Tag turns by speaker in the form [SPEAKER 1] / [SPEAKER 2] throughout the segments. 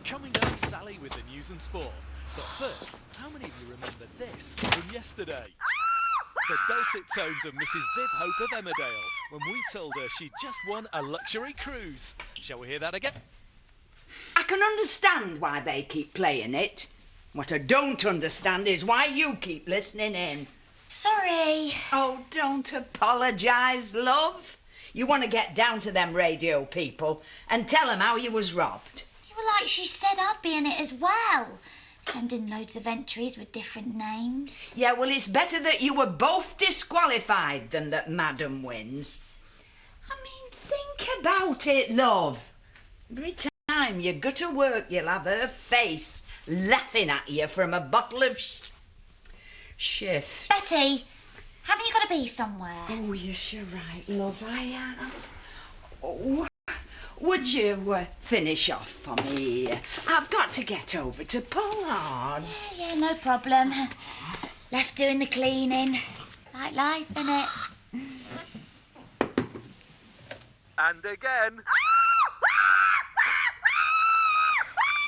[SPEAKER 1] Coming up, Sally with the news and sport. But first, how many of you remember this from yesterday? The dulcet tones of Mrs. Viv Hope of Emmerdale when we told her she'd just won a luxury cruise. Shall we hear that again?
[SPEAKER 2] I can understand why they keep playing it. What I don't understand is why you keep listening in.
[SPEAKER 3] Sorry.
[SPEAKER 2] Oh, don't apologise, love. You want to get down to them radio people and tell them how you was robbed.
[SPEAKER 3] Well, like she said, I'd be in it as well. Sending loads of entries with different names.
[SPEAKER 2] Yeah, well, it's better that you were both disqualified than that Madam wins. I mean, think about it, love. Every time you go to work, you'll have her face laughing at you from a bottle of shift.
[SPEAKER 3] Betty, haven't you got to be somewhere?
[SPEAKER 2] Oh, yes, you're right, love, I have. Oh. Would you finish off for me? I've got to get over to Pollard's.
[SPEAKER 3] Yeah, no problem. Left doing the cleaning. Like life, innit?
[SPEAKER 1] And again.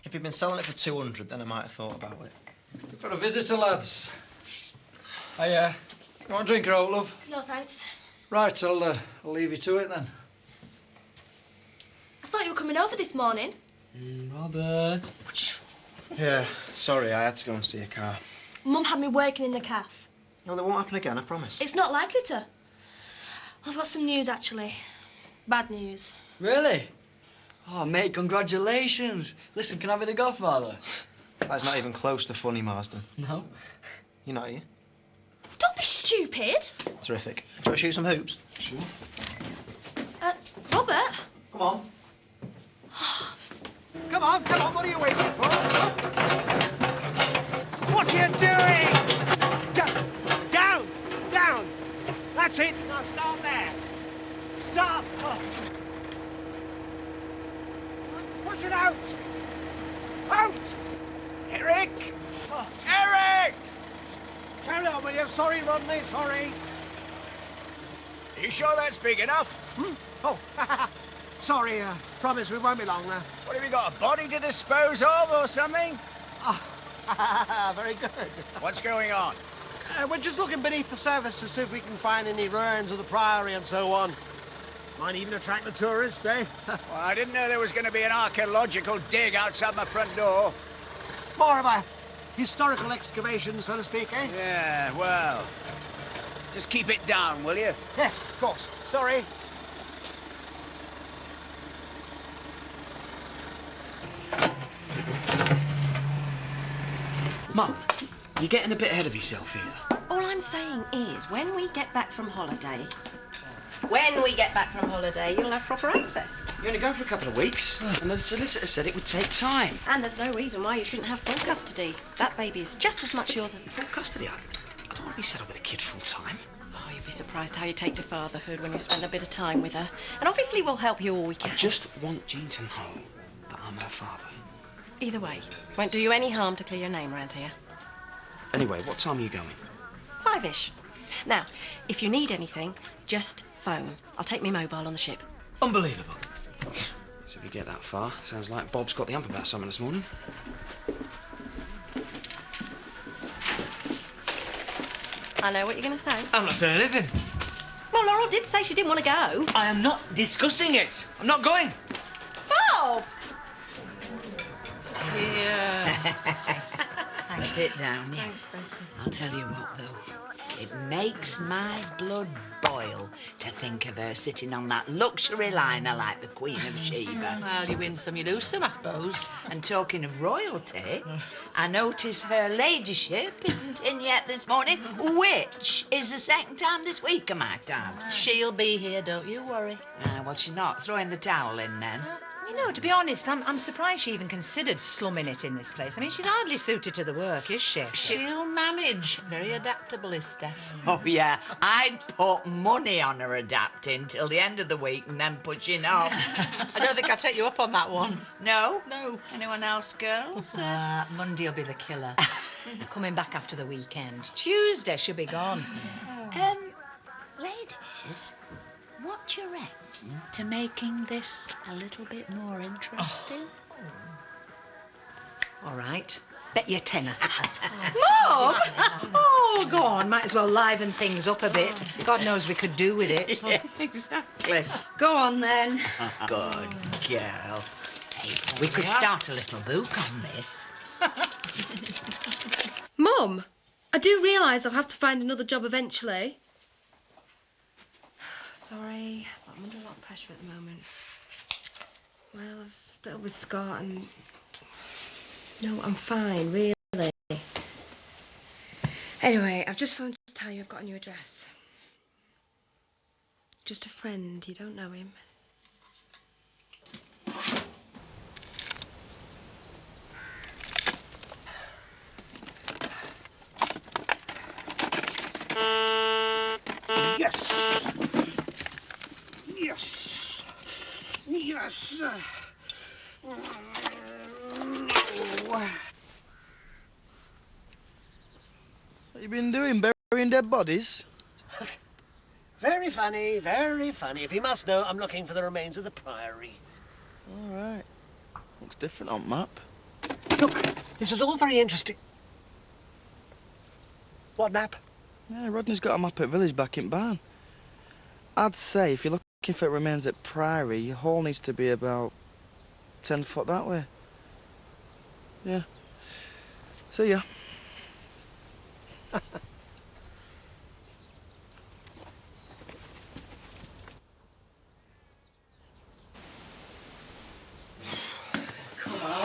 [SPEAKER 4] If you'd been selling it for 200, then I might have thought about it.
[SPEAKER 5] We've got a visitor, lads. You want a drink or out, love?
[SPEAKER 6] No, thanks.
[SPEAKER 5] Right, I'll leave you to it then.
[SPEAKER 6] I thought you were coming over this morning.
[SPEAKER 4] Robert. Yeah, sorry, I had to go and see a car.
[SPEAKER 6] Mum had me working in the cafe.
[SPEAKER 4] No, that won't happen again, I promise.
[SPEAKER 6] It's not likely to. I've got some news, actually. Bad news.
[SPEAKER 7] Really? Oh, mate, congratulations. Listen, can I be the godfather?
[SPEAKER 4] That's not even close to funny, Marsden.
[SPEAKER 7] No?
[SPEAKER 4] You're not, are you?
[SPEAKER 6] Don't be stupid.
[SPEAKER 4] Terrific. Do you want to shoot some hoops?
[SPEAKER 7] Sure.
[SPEAKER 6] Robert?
[SPEAKER 4] Come on.
[SPEAKER 8] Come on, what are you waiting for? What are you doing? Down! That's it! Now start there! Stop! Oh. Push it out! Out! Eric! Oh. Eric! Carry on, will you? Sorry, Rodney, sorry.
[SPEAKER 9] Are you sure that's big enough?
[SPEAKER 8] Oh, sorry, promise we won't be long now.
[SPEAKER 9] What, have you got a body to dispose of or something?
[SPEAKER 8] Oh, very good.
[SPEAKER 9] What's going on?
[SPEAKER 8] We're just looking beneath the surface to see if we can find any ruins of the Priory and so on. Might even attract the tourists, eh?
[SPEAKER 9] Well, I didn't know there was going to be an archaeological dig outside my front door.
[SPEAKER 8] More of a historical excavation, so to speak, eh?
[SPEAKER 9] Yeah, well, just keep it down, will you?
[SPEAKER 8] Yes, of course. Sorry.
[SPEAKER 10] Mum, you're getting a bit ahead of yourself here.
[SPEAKER 11] All I'm saying is, when we get back from holiday, you'll have proper access.
[SPEAKER 10] You're only going for a couple of weeks, and the solicitor said it would take time.
[SPEAKER 11] And there's no reason why you shouldn't have full custody. That baby is just as much yours as...
[SPEAKER 10] Full custody? I don't want to be set up with a kid full time.
[SPEAKER 11] Oh, you'd be surprised how you take to fatherhood when you spend a bit of time with her. And obviously we'll help you all we can.
[SPEAKER 10] I just want Jean to know that I'm her father.
[SPEAKER 11] Either way, won't do you any harm to clear your name around here.
[SPEAKER 10] Anyway, what time are you going?
[SPEAKER 11] 5-ish. Now, if you need anything, just phone. I'll take my mobile on the ship.
[SPEAKER 10] Unbelievable. So if you get that far, sounds like Bob's got the hump about something this morning.
[SPEAKER 11] I know what you're going to say.
[SPEAKER 10] I'm not saying anything.
[SPEAKER 11] Well, Laurel did say she didn't want to go.
[SPEAKER 10] I am not discussing it. I'm not going.
[SPEAKER 11] Bob!
[SPEAKER 2] Put it down, yeah.
[SPEAKER 11] Thanks, Betty.
[SPEAKER 2] I'll tell you what, though. It makes my blood boil to think of her sitting on that luxury liner like the Queen of Sheba.
[SPEAKER 12] Well, you win some, you lose some, I suppose.
[SPEAKER 2] And talking of royalty, I notice her ladyship isn't in yet this morning, which is the second time this week, I might add.
[SPEAKER 12] She'll be here, don't you worry.
[SPEAKER 2] Well, she's not throwing the towel in then.
[SPEAKER 12] You know, to be honest, I'm surprised she even considered slumming it in this place. I mean, she's hardly suited to the work, is she?
[SPEAKER 13] She'll manage. Very adaptable is Steph.
[SPEAKER 2] Oh, yeah. I'd put money on her adapting till the end of the week and then pushing off.
[SPEAKER 13] I don't think I'll take you up on that one.
[SPEAKER 2] No?
[SPEAKER 13] No.
[SPEAKER 2] Anyone else, girls?
[SPEAKER 12] Monday'll be the killer. Coming back after the weekend. Tuesday, she'll be gone.
[SPEAKER 13] Ladies, what do you reckon to making this a little bit more interesting?
[SPEAKER 12] All right. Bet you a tenner. Mum! Oh, go on. Might as well liven things up a bit. God knows we could do with it.
[SPEAKER 2] Yeah, exactly.
[SPEAKER 6] Go on, then.
[SPEAKER 2] Good girl. Hey, we could start a little book on this.
[SPEAKER 6] Mum, I do realise I'll have to find another job eventually. Sorry, but I'm under a lot of pressure at the moment. Well, I've split up with Scott and... No, I'm fine, really. Anyway, I've just phoned to tell you I've got a new address. Just a friend, you don't know him.
[SPEAKER 8] Yes. Yes. Yes.
[SPEAKER 4] What you been doing, burying dead bodies?
[SPEAKER 8] Very funny, very funny. If you must know, I'm looking for the remains of the Priory.
[SPEAKER 4] All right. Looks different on map.
[SPEAKER 8] Look, this is all very interesting. What map?
[SPEAKER 4] Yeah, Rodney's got a map at village back in Barn. I'd say if you're looking for remains at Priory, your hole needs to be about 10 foot that way. Yeah. See ya.
[SPEAKER 7] I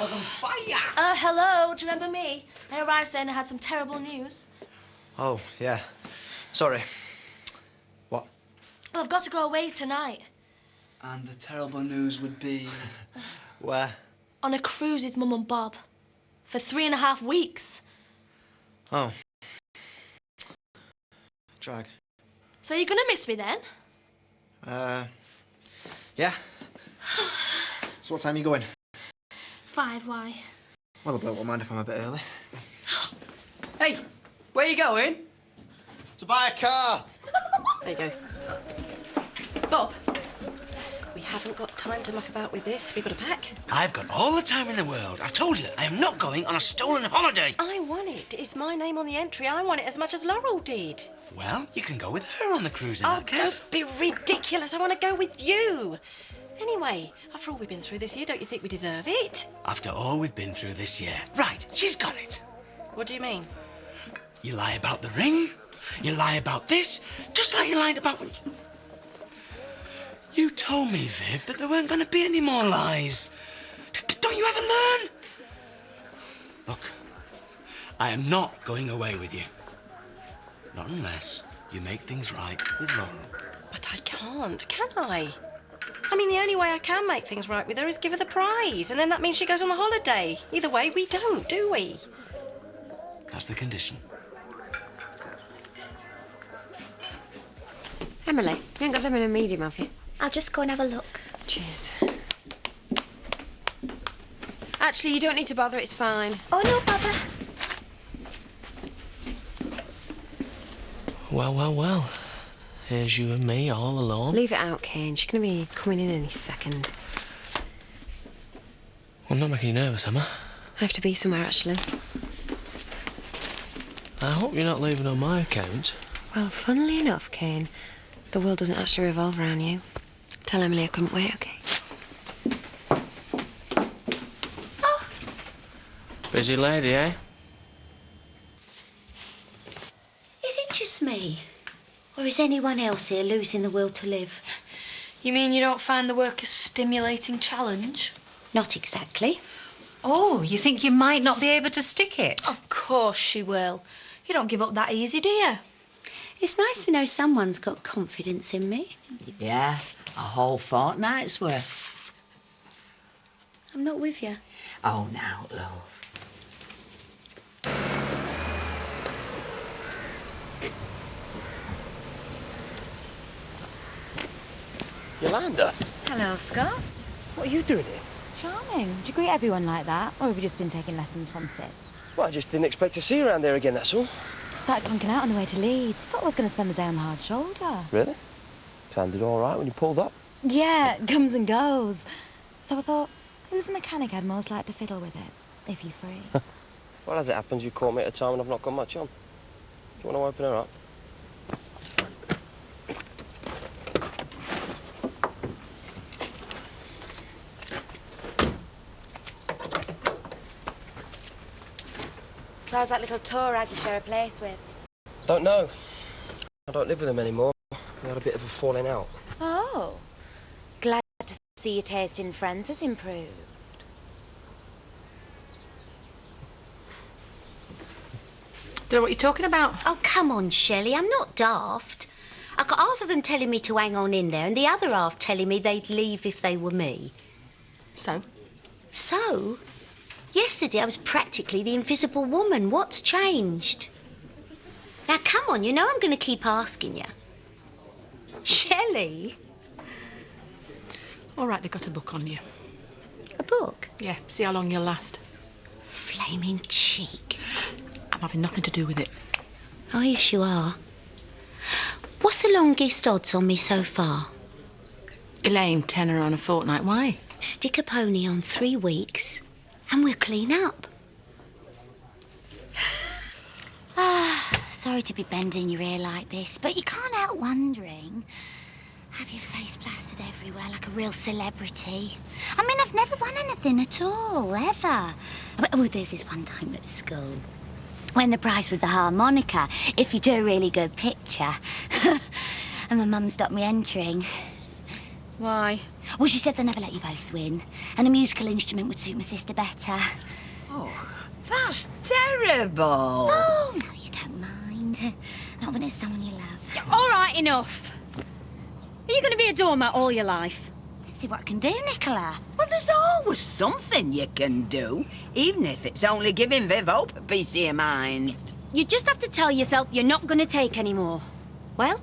[SPEAKER 7] was on fire.
[SPEAKER 6] Hello, do you remember me? I arrived saying I had some terrible news.
[SPEAKER 10] Oh, yeah. Sorry. What?
[SPEAKER 6] Well, I've got to go away tonight.
[SPEAKER 7] And the terrible news would be...
[SPEAKER 10] Where?
[SPEAKER 6] On a cruise with Mum and Bob. For 3.5 weeks.
[SPEAKER 10] Oh. Drag.
[SPEAKER 6] So are you gonna miss me then?
[SPEAKER 10] Yeah. So what time are you going?
[SPEAKER 6] 5, why?
[SPEAKER 10] Well, the bloke won't mind if I'm a bit early.
[SPEAKER 7] Hey, where you going?
[SPEAKER 10] To buy a car.
[SPEAKER 11] There you go. Bob, we haven't got time to muck about with this. We've got to pack.
[SPEAKER 10] I've got all the time in the world. I've told you, I am not going on a stolen holiday.
[SPEAKER 11] I want it. It's my name on the entry. I want it as much as Laurel did.
[SPEAKER 10] Well, you can go with her on the cruise in
[SPEAKER 11] Oh,
[SPEAKER 10] that case.
[SPEAKER 11] don't be ridiculous. I want to go with you. Anyway, after all we've been through this year, don't you think we deserve it?
[SPEAKER 10] After all we've been through this year. Right, she's got it.
[SPEAKER 11] What do you mean?
[SPEAKER 10] You lie about the ring, you lie about this, just like you lied about... You told me, Viv, that there weren't going to be any more lies. Don't you ever learn? Look, I am not going away with you. Not unless you make things right with Laurel.
[SPEAKER 11] But I can't, can I? I mean, the only way I can make things right with her is give her the prize, and then that means she goes on the holiday. Either way, we don't, do we?
[SPEAKER 10] That's the condition.
[SPEAKER 14] Emily, you haven't got them in a medium, have you?
[SPEAKER 3] I'll just go and have a look.
[SPEAKER 14] Cheers. Actually, you don't need to bother, it's fine.
[SPEAKER 3] Oh, no bother.
[SPEAKER 10] Well, well, well. Here's you and me all alone.
[SPEAKER 14] Leave it out, Kane. She's going to be coming in any second.
[SPEAKER 10] I'm not making you nervous, am I?
[SPEAKER 14] I have to be somewhere, actually.
[SPEAKER 10] I hope you're not leaving on my account.
[SPEAKER 14] Well, funnily enough, Kane, the world doesn't actually revolve around you. Tell Emily I couldn't wait, OK?
[SPEAKER 3] Oh.
[SPEAKER 10] Busy lady, eh?
[SPEAKER 3] Is it just me? Or is anyone else here losing the will to live?
[SPEAKER 6] You mean you don't find the work a stimulating challenge?
[SPEAKER 3] Not exactly.
[SPEAKER 12] Oh, you think you might not be able to stick it?
[SPEAKER 6] Of course she will. You don't give up that easy, do you?
[SPEAKER 3] It's nice to know someone's got confidence in me.
[SPEAKER 2] Yeah, a whole fortnight's worth.
[SPEAKER 3] I'm not with you.
[SPEAKER 2] Oh, now, love.
[SPEAKER 15] Yolanda?
[SPEAKER 16] Hello, Scott.
[SPEAKER 15] What are you doing here?
[SPEAKER 16] Charming. Do you greet everyone like that? Or have you just been taking lessons from Sid?
[SPEAKER 15] Well, I just didn't expect to see you around there again, that's all.
[SPEAKER 16] Started conking out on the way to Leeds. Thought I was going to spend the day on the hard shoulder.
[SPEAKER 15] Really? Sounded all right when you pulled up.
[SPEAKER 16] Yeah, comes and goes. So I thought, who's the mechanic I'd most like to fiddle with it, if you're free?
[SPEAKER 15] Well, as it happens, you caught me at a time when I've not got much on. Do you want to open her up?
[SPEAKER 16] So how's that little tour rag you share a place with?
[SPEAKER 15] Don't know. I don't live with them anymore. We had a bit of a falling out.
[SPEAKER 16] Oh. Glad to see your taste in friends has improved.
[SPEAKER 12] Don't know what you're talking about.
[SPEAKER 3] Oh, come on, Shelley, I'm not daft. I got half of them telling me to hang on in there and the other half telling me they'd leave if they were me.
[SPEAKER 12] So?
[SPEAKER 3] So? Yesterday I was practically the invisible woman. What's changed? Now, come on, you know I'm going to keep asking you. Shelley?
[SPEAKER 12] All right, they got a book on you.
[SPEAKER 3] A book?
[SPEAKER 12] Yeah, see how long you'll last.
[SPEAKER 3] Flaming cheek.
[SPEAKER 12] I'm having nothing to do with it.
[SPEAKER 3] Oh, yes, you are. What's the longest odds on me so far?
[SPEAKER 12] Elaine, tenner on a fortnight. Why?
[SPEAKER 3] Stick a pony on 3 weeks and we'll clean up. Sorry to be bending your ear like this, but you can't help wondering. Have your face plastered everywhere like a real celebrity. I mean, I've never won anything at all, ever. Oh, there's this one time at school when the prize was a harmonica, if you do a really good picture. And my mum stopped me entering.
[SPEAKER 16] Why?
[SPEAKER 3] Well, she said they'd never let you both win, and a musical instrument would suit my sister better.
[SPEAKER 2] Oh, that's terrible.
[SPEAKER 3] Oh, no, you don't mind. Not when it's someone you love.
[SPEAKER 16] All right, enough. Are you going to be a doormat all your life?
[SPEAKER 3] See what I can do, Nicola.
[SPEAKER 2] Well, there's always something you can do, even if it's only giving Viv Hope a piece of your mind.
[SPEAKER 16] You just have to tell yourself you're not going to take any more. Well?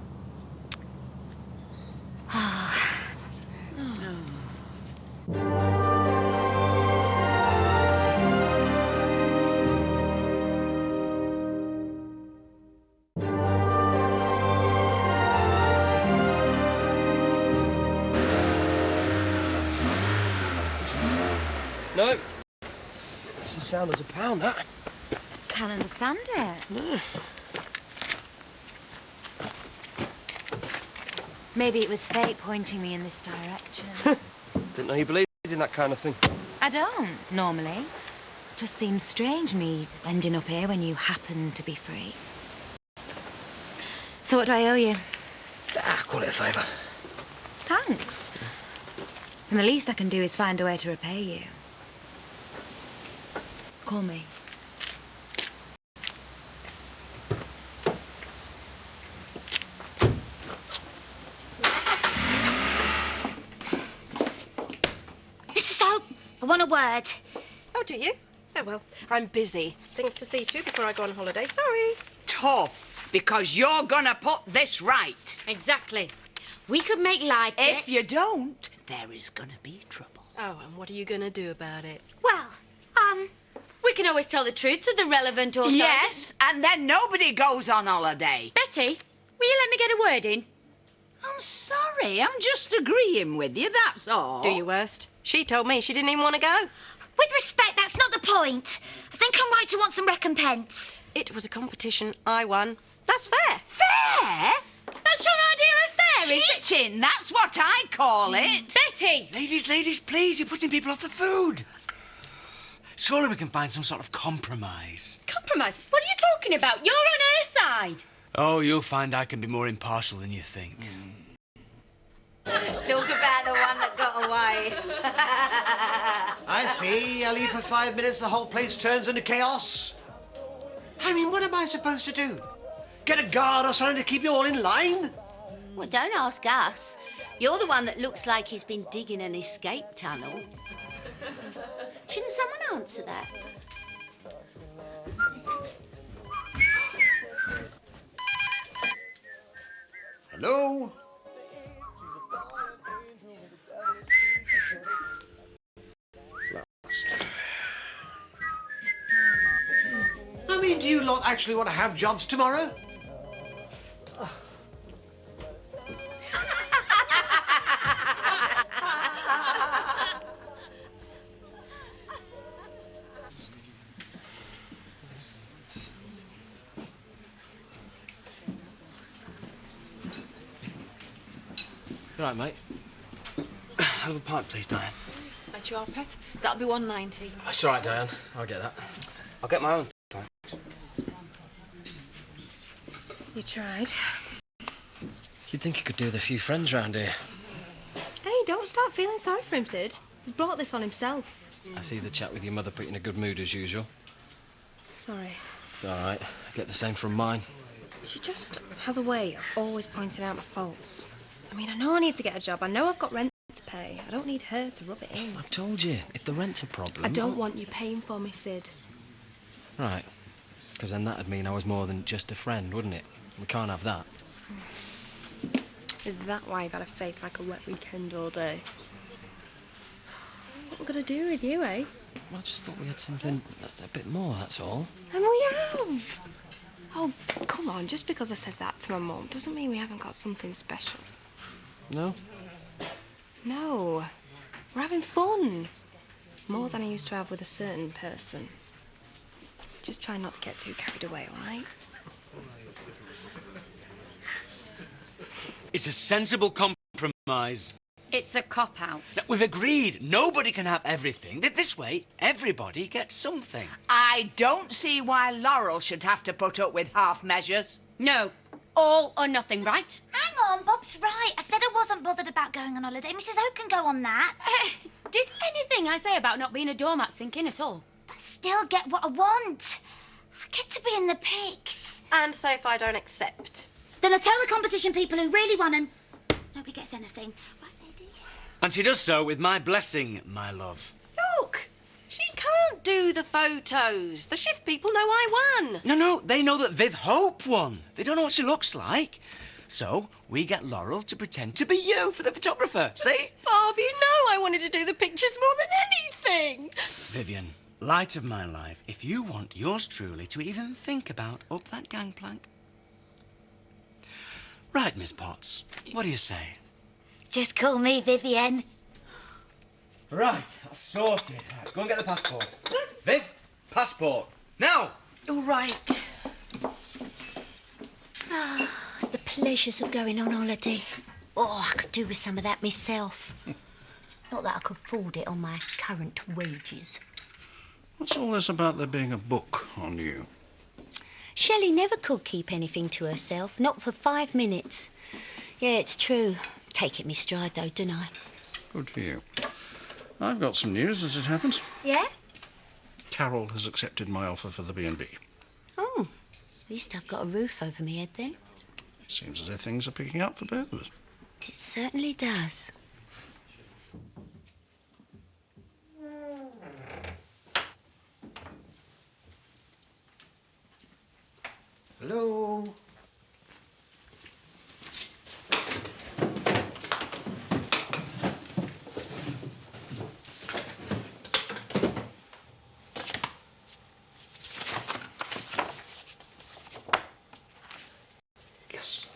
[SPEAKER 15] No. That's the sound as a pound, that.
[SPEAKER 16] Can't understand it.
[SPEAKER 15] No.
[SPEAKER 16] Maybe it was fate pointing me in this direction.
[SPEAKER 15] Didn't know you believed in that kind of thing.
[SPEAKER 16] I don't, normally. Just seems strange, me ending up here when you happen to be free. So what do I owe you?
[SPEAKER 15] Call it a favour.
[SPEAKER 16] Thanks. And the least I can do is find a way to repay you. Call me.
[SPEAKER 3] Mrs. Hope, I want a word.
[SPEAKER 11] Oh, do you? Oh, well, I'm busy. Things to see to before I go on holiday. Sorry.
[SPEAKER 2] Tough, because you're gonna put this right.
[SPEAKER 16] Exactly. We could make like it.
[SPEAKER 2] If you don't, there is gonna be trouble.
[SPEAKER 11] Oh, and what are you going to do about it?
[SPEAKER 3] Well,
[SPEAKER 16] we can always tell the truth to the relevant authorities.
[SPEAKER 2] Yes, and then nobody goes on holiday.
[SPEAKER 16] Betty, will you let me get a word in?
[SPEAKER 2] I'm sorry, I'm just agreeing with you, that's all.
[SPEAKER 11] Do your worst. She told me she didn't even want to go.
[SPEAKER 3] with respect, that's not the point. I think I'm right to want some recompense.
[SPEAKER 11] It was a competition. I won. That's fair.
[SPEAKER 2] Fair?
[SPEAKER 16] That's your idea of fair, is it?
[SPEAKER 2] Cheating, that's what I call it.
[SPEAKER 16] Betty!
[SPEAKER 10] Ladies, please, you're putting people off the food. Surely we can find some sort of compromise.
[SPEAKER 16] Compromise? What are you talking about? You're on her side.
[SPEAKER 10] Oh, you'll find I can be more impartial than you think.
[SPEAKER 17] Talk about the one that got away.
[SPEAKER 8] I see. I leave for 5 minutes, the whole place turns into chaos. I mean, what am I supposed to do? Get a guard or something to keep you all in line?
[SPEAKER 3] Well, don't ask us. You're the one that looks like he's been digging an escape tunnel. Shouldn't someone answer that?
[SPEAKER 9] Hello?
[SPEAKER 8] I mean, do you lot actually want to have jobs tomorrow?
[SPEAKER 10] You all right, mate? Have a pint, please, Diane.
[SPEAKER 18] At your pet? That'll be $1.90.
[SPEAKER 10] It's all right, Diane. I'll get that. I'll get my own, thanks.
[SPEAKER 11] You tried.
[SPEAKER 10] You'd think you could do with a few friends round here.
[SPEAKER 11] Hey, don't start feeling sorry for him, Sid. He's brought this on himself.
[SPEAKER 10] I see the chat with your mother put you in a good mood as usual.
[SPEAKER 11] Sorry.
[SPEAKER 10] It's all right. I get the same from mine.
[SPEAKER 11] She just has a way of always pointing out my faults. I mean, I know I need to get a job. I know I've got rent to pay. I don't need her to rub it in.
[SPEAKER 10] I've told you, if the rent's a problem...
[SPEAKER 11] I don't want you paying for me, Sid.
[SPEAKER 10] Right. Because then that'd mean I was more than just a friend, wouldn't it? We can't have that.
[SPEAKER 11] Is that why you've had a face like a wet weekend all day? What are we going to do with you, eh?
[SPEAKER 10] I just thought we had something a bit more, that's all.
[SPEAKER 11] And we have. Oh, come on. Just because I said that to my mum doesn't mean we haven't got something special.
[SPEAKER 10] No?
[SPEAKER 11] No. We're having fun. More than I used to have with a certain person. Just try not to get too carried away, all right?
[SPEAKER 10] It's a sensible compromise.
[SPEAKER 19] It's a cop-out.
[SPEAKER 10] We've agreed. Nobody can have everything. This way, everybody gets something.
[SPEAKER 2] I don't see why Laurel should have to put up with half measures.
[SPEAKER 19] No. All or nothing, right?
[SPEAKER 3] Hang on, Bob's right. I said I wasn't bothered about going on holiday. Mrs. O can go on that.
[SPEAKER 19] Did anything I say about not being a doormat sink in at all?
[SPEAKER 3] But still get what I want. I get to be in the pics.
[SPEAKER 11] And say if I don't accept.
[SPEAKER 3] Then I tell the competition people who really won and nobody gets anything. Right, ladies?
[SPEAKER 10] And she does so with my blessing, my love.
[SPEAKER 11] Look, she can't do the photos. The shift people know I won.
[SPEAKER 10] No, they know that Viv Hope won. They don't know what she looks like. So we get Laurel to pretend to be you for the photographer. See?
[SPEAKER 11] Bob, you know I wanted to do the pictures more than anything.
[SPEAKER 10] Vivian, light of my life, if you want yours truly to even think about up that gangplank. Right, Miss Potts, what do you say?
[SPEAKER 3] Just call me Vivienne.
[SPEAKER 10] Right, that's sorted. Right, go and get the passport. Viv, passport. Now!
[SPEAKER 3] All right. Ah, the pleasures of going on holiday. Oh, I could do with some of that myself. Not that I could afford it on my current wages.
[SPEAKER 9] What's all this about there being a book on you?
[SPEAKER 3] Shelley never could keep anything to herself, not for 5 minutes. Yeah, it's true. Take it me stride, though, don't I?
[SPEAKER 9] Good for you. I've got some news as it happens.
[SPEAKER 3] Yeah?
[SPEAKER 9] Carol has accepted my offer for the B&B.
[SPEAKER 3] Oh, at least I've got a roof over my head then.
[SPEAKER 9] Seems as if things are picking up for both of us.
[SPEAKER 3] It certainly does.
[SPEAKER 8] Hello?
[SPEAKER 9] Yes.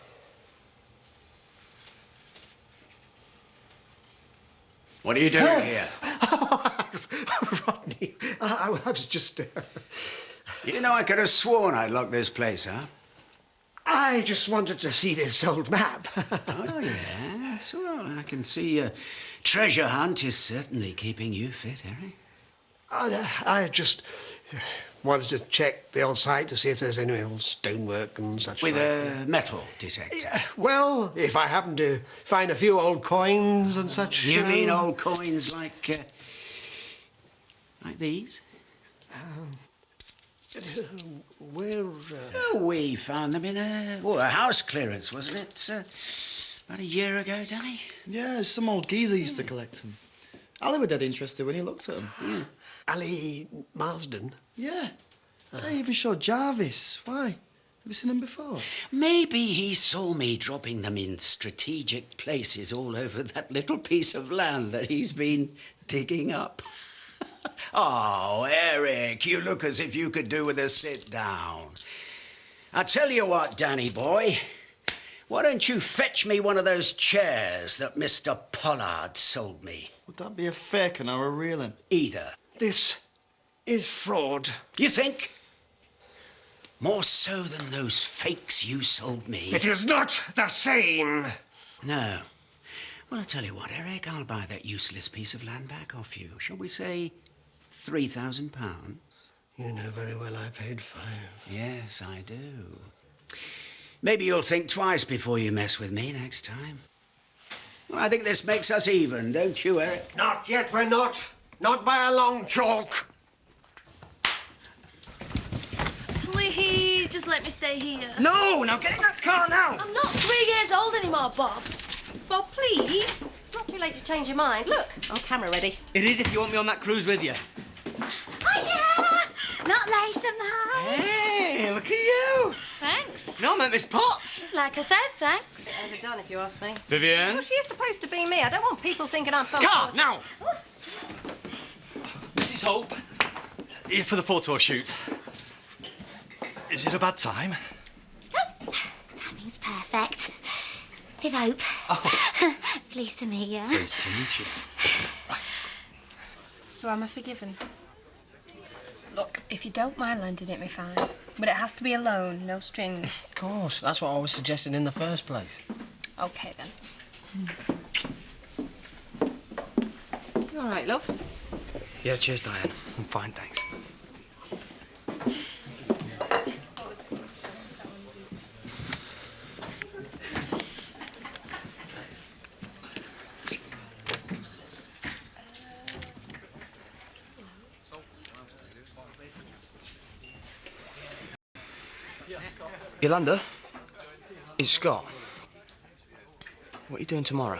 [SPEAKER 9] What are you doing here?
[SPEAKER 8] Rodney, I was just...
[SPEAKER 9] You know, I could have sworn I'd locked this place up.
[SPEAKER 8] I just wanted to see this old map.
[SPEAKER 9] Oh, yes. Well, I can see your treasure hunt is certainly keeping you fit, Harry.
[SPEAKER 8] I just wanted to check the old site to see if there's any old stonework and such.
[SPEAKER 9] With
[SPEAKER 8] like.
[SPEAKER 9] a metal detector?
[SPEAKER 8] Yeah, well, if I happen to find a few old coins and such...
[SPEAKER 9] You mean old coins like these?
[SPEAKER 8] Where...
[SPEAKER 9] Oh, we found them in a house clearance, wasn't it? About a year ago, Danny?
[SPEAKER 4] Yeah, some old geezer used to collect them. Ali were dead interested when he looked at them.
[SPEAKER 8] Ali Marsden?
[SPEAKER 4] Yeah. They even showed Jarvis. Why? Have you seen him before?
[SPEAKER 9] Maybe he saw me dropping them in strategic places all over that little piece of land that he's been digging up. Oh, Eric, you look as if you could do with a sit down. I tell you what, Danny boy, why don't you fetch me one of those chairs that Mr. Pollard sold me?
[SPEAKER 4] Would that be a fake one or a real one?
[SPEAKER 9] Either.
[SPEAKER 8] This is fraud.
[SPEAKER 9] You think? More so than those fakes you sold me.
[SPEAKER 8] It is not the same.
[SPEAKER 9] No. Well, I'll tell you what, Eric, I'll buy that useless piece of land back off you. Shall we say £3,000?
[SPEAKER 8] You know very well I paid 5.
[SPEAKER 9] Yes, I do. Maybe you'll think twice before you mess with me next time. Well, I think this makes us even, don't you, Eric?
[SPEAKER 8] Not yet, we're not. Not by a long chalk.
[SPEAKER 20] Please, just let me stay here.
[SPEAKER 4] No! Now get in that car now!
[SPEAKER 20] I'm not 3 years old anymore, Bob.
[SPEAKER 6] Bob, please. It's not too late to change your mind. Look, I'm camera ready.
[SPEAKER 10] It is if you want me on that cruise with you.
[SPEAKER 3] Hiya! Not later, Mum.
[SPEAKER 10] Hey, look at you.
[SPEAKER 19] Thanks.
[SPEAKER 10] No, I meant Miss Potts.
[SPEAKER 19] Like I said, thanks.
[SPEAKER 6] Overdone, if you ask me.
[SPEAKER 10] Vivian?
[SPEAKER 6] Well, she is supposed to be me. I don't want people thinking I'm some...
[SPEAKER 10] Car, now! Mrs. Hope, here for the photo shoot. Is it a bad time?
[SPEAKER 3] Timing's perfect. Viv Hope.
[SPEAKER 10] Oh.
[SPEAKER 3] Pleased to meet you.
[SPEAKER 10] Pleased to meet you.
[SPEAKER 11] So am I forgiven? Look, if you don't mind lending it me, fine. But it has to be a loan, no strings.
[SPEAKER 5] Of course, that's what I was suggesting in the first place.
[SPEAKER 11] OK, then.
[SPEAKER 6] You all right, love?
[SPEAKER 5] Yeah, cheers, Diane. I'm fine, thanks. Yolanda, it's Scott. What are you doing tomorrow?